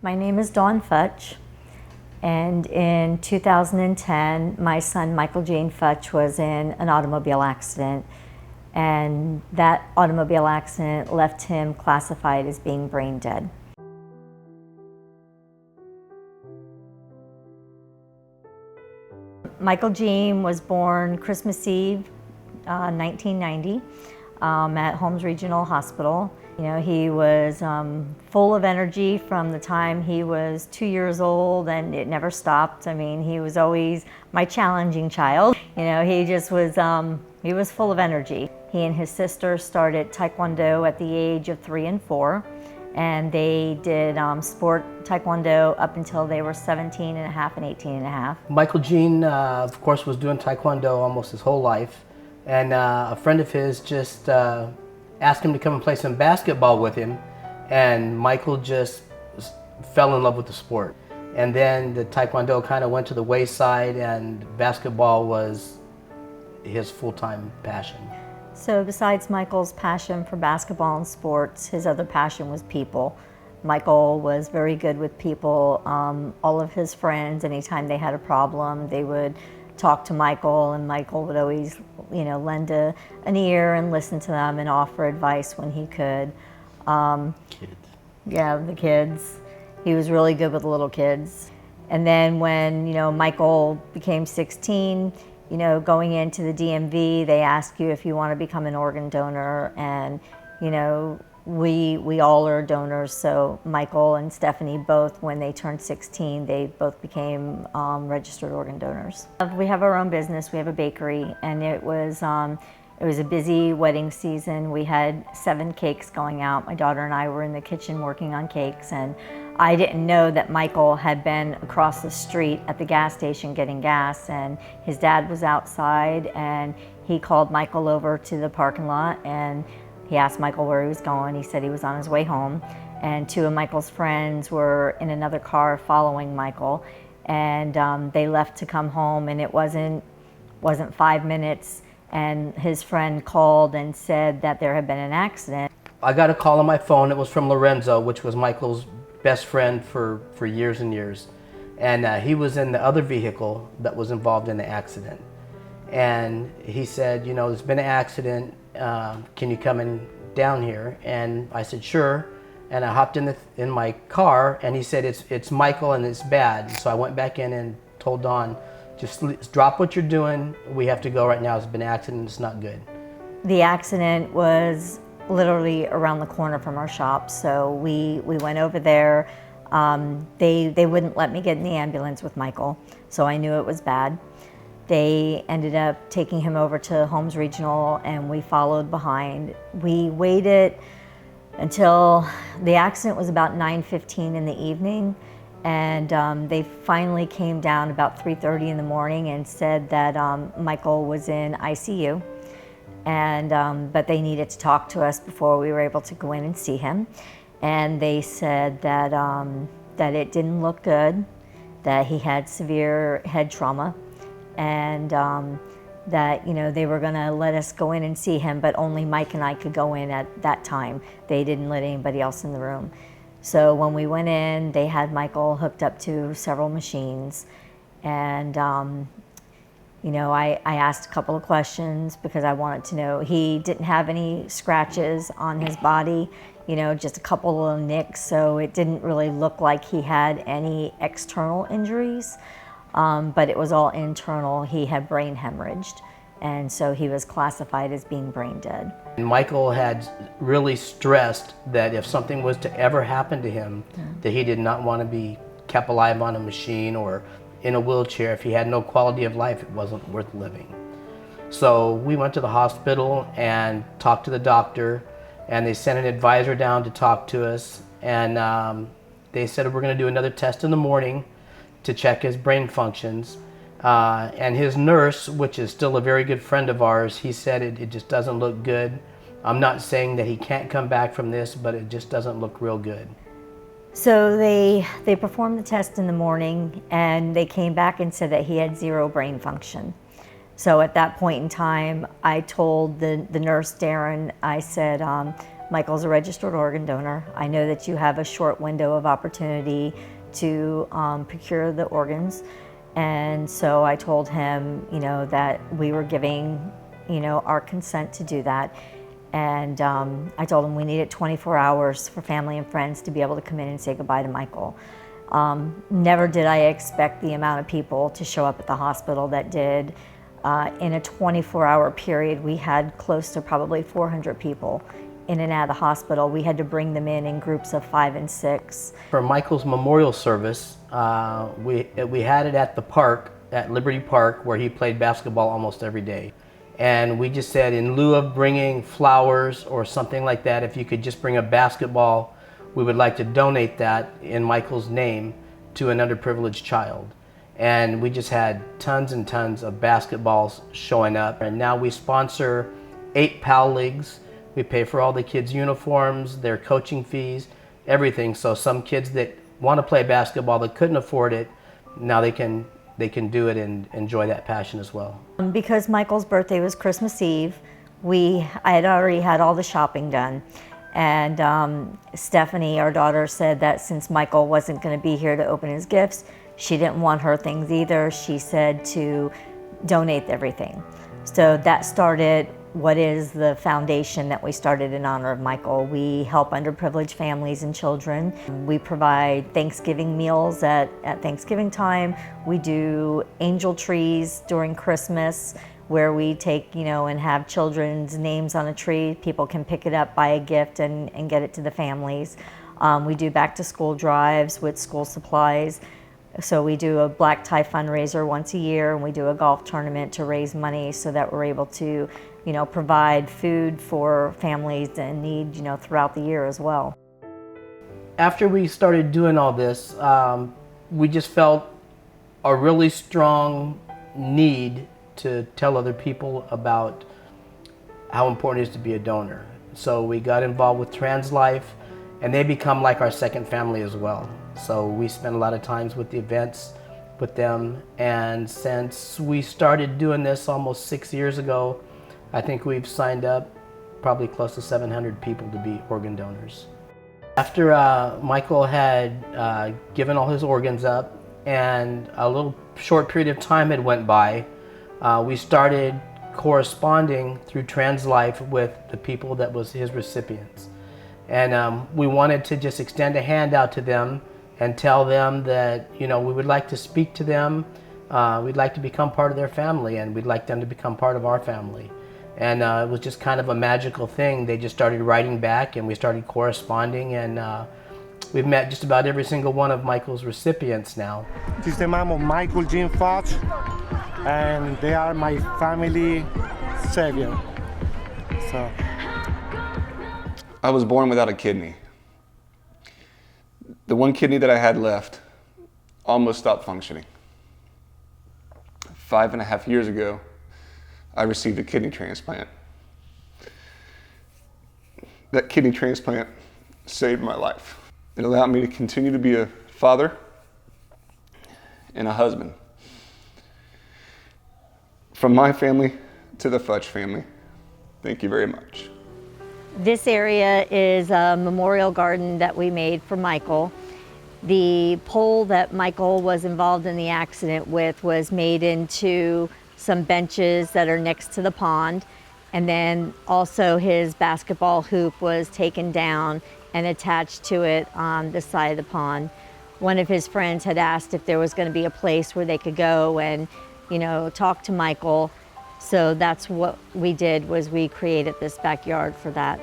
My name is Dawn Futch, and in 2010, my son Michael Jane Futch was in an automobile accident, and that automobile accident left him classified as being brain dead. Michael Jane was born Christmas Eve, 1990, at Holmes Regional Hospital. You know, he was full of energy from the time he was 2 years old, and it never stopped. I mean, he was always my challenging child. You know, he just was, he was full of energy. He and his sister started Taekwondo at the age of 3 and 4, and they did sport Taekwondo up until they were 17 and a half and 18 and a half. Michael Jane, of course, was doing Taekwondo almost his whole life, and a friend of his just asked him to come and play some basketball with him, and Michael just fell in love with the sport. And then the Taekwondo kind of went to the wayside, and basketball was his full-time passion. So besides Michael's passion for basketball and sports, his other passion was people. Michael was very good with people. All of his friends, anytime they had a problem, they would talk to Michael, and Michael would always, you know, lend an ear and listen to them and offer advice when he could. Kids. Yeah, the kids. He was really good with little kids. And then when, you know, Michael became 16, you know, going into the DMV, they ask you if you want to become an organ donor, and, you know, we all are donors. So Michael and Stephanie both, when they turned 16, they both became registered organ donors. We have our own business. We have a bakery, and it was a busy wedding season. We had 7 cakes going out. My daughter and I were in the kitchen working on cakes, and I didn't know that Michael had been across the street at the gas station getting gas, and his dad was outside, and he called Michael over to the parking lot, and he asked Michael where he was going. He said he was on his way home, and 2 of Michael's friends were in another car following Michael, and they left to come home, and it wasn't 5 minutes, and his friend called and said that there had been an accident. I got a call on my phone. It was from Lorenzo, which was Michael's best friend for years and years, and he was in the other vehicle that was involved in the accident. And he said, you know, there's been an accident, can you come in down here? And I said, sure. And I hopped in my car, and he said, it's Michael and it's bad. So I went back in and told Dawn, just drop what you're doing. We have to go right now. It's been an accident. It's not good. The accident was literally around the corner from our shop, so we went over there. They wouldn't let me get in the ambulance with Michael, so I knew it was bad. They ended up taking him over to Holmes Regional, and we followed behind. We waited until the accident was about 9:15 in the evening, and they finally came down about 3:30 in the morning and said that Michael was in ICU, and but they needed to talk to us before we were able to go in and see him. And they said that that it didn't look good, that he had severe head trauma, and that, you know, they were gonna let us go in and see him, but only Mike and I could go in at that time. They didn't let anybody else in the room. So when we went in, they had Michael hooked up to several machines, and you know, I asked a couple of questions because I wanted to know. He didn't have any scratches on his body, you know, just a couple of nicks, so it didn't really look like he had any external injuries. But it was all internal. He had brain hemorrhaged, and so he was classified as being brain dead. And Michael had really stressed that if something was to ever happen to him, that he did not want to be kept alive on a machine or in a wheelchair. If he had no quality of life, it wasn't worth living. So we went to the hospital and talked to the doctor, and they sent an advisor down to talk to us, and they said we're going to do another test in the morning to check his brain functions. And his nurse, which is still a very good friend of ours, he said it just doesn't look good. I'm not saying that he can't come back from this, but it just doesn't look real good. So they performed the test in the morning, and they came back and said that he had 0 brain function. So at that point in time, I told the nurse, Darren, I said, Michael's a registered organ donor. I know that you have a short window of opportunity to procure the organs. And so I told him, that we were giving, our consent to do that. And I told him we needed 24 hours for family and friends to be able to come in and say goodbye to Michael. Never did I expect the amount of people to show up at the hospital that did. In a 24-hour period, we had close to probably 400 people in and out of the hospital. We had to bring them in groups of 5 and 6. For Michael's memorial service, we had it at the park, at Liberty Park, where he played basketball almost every day. And we just said, in lieu of bringing flowers or something like that, if you could just bring a basketball, we would like to donate that in Michael's name to an underprivileged child. And we just had tons and tons of basketballs showing up. And now we sponsor 8 PAL leagues. We pay for all the kids' uniforms, their coaching fees, everything. So some kids that want to play basketball that couldn't afford it, now they can do it and enjoy that passion as well. Because Michael's birthday was Christmas Eve, I had already had all the shopping done. And Stephanie, our daughter, said that since Michael wasn't going to be here to open his gifts, she didn't want her things either. She said to donate everything. So that started what is the foundation that we started in honor of Michael. We help underprivileged families and children. We provide Thanksgiving meals at Thanksgiving time. We do angel trees during Christmas, where we take, and have children's names on a tree. People can pick it up, buy a gift, and get it to the families. We do back to school drives with school supplies. So we do a black tie fundraiser once a year, and we do a golf tournament to raise money so that we're able to, provide food for families in need, throughout the year as well. After we started doing all this, we just felt a really strong need to tell other people about how important it is to be a donor. So we got involved with Trans Life, and they become like our second family as well. So we spend a lot of times with the events with them, and since we started doing this almost 6 years ago, I think we've signed up probably close to 700 people to be organ donors. After Michael had given all his organs up and a little short period of time had went by, we started corresponding through Trans Life with the people that was his recipients. And we wanted to just extend a hand out to them and tell them that, we would like to speak to them. We'd like to become part of their family, and we'd like them to become part of our family. And it was just kind of a magical thing. They just started writing back, and we started corresponding, and we've met just about every single one of Michael's recipients now. This is the mom of Michael Jean Futch, and they are my family savior. So I was born without a kidney. The one kidney that I had left almost stopped functioning. 5.5 years ago, I received a kidney transplant. That kidney transplant saved my life. It allowed me to continue to be a father and a husband. From my family to the Futch family, thank you very much. This area is a memorial garden that we made for Michael. The pole that Michael was involved in the accident with was made into some benches that are next to the pond. And then also his basketball hoop was taken down and attached to it on the side of the pond. One of his friends had asked if there was going to be a place where they could go and, talk to Michael. So that's what we did, was we created this backyard for that.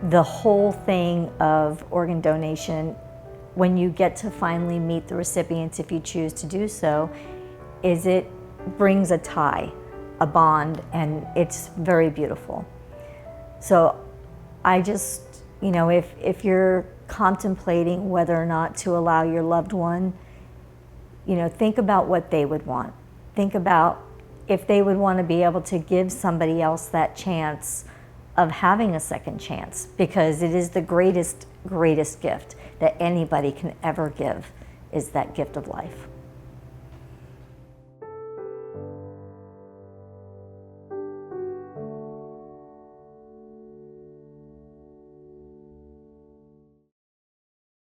The whole thing of organ donation, when you get to finally meet the recipients, if you choose to do so, is it brings a tie, a bond, and it's very beautiful. So I just, if you're contemplating whether or not to allow your loved one, think about what they would want. Think about if they would want to be able to give somebody else that chance of having a second chance, because it is the greatest gift that anybody can ever give, is that gift of life.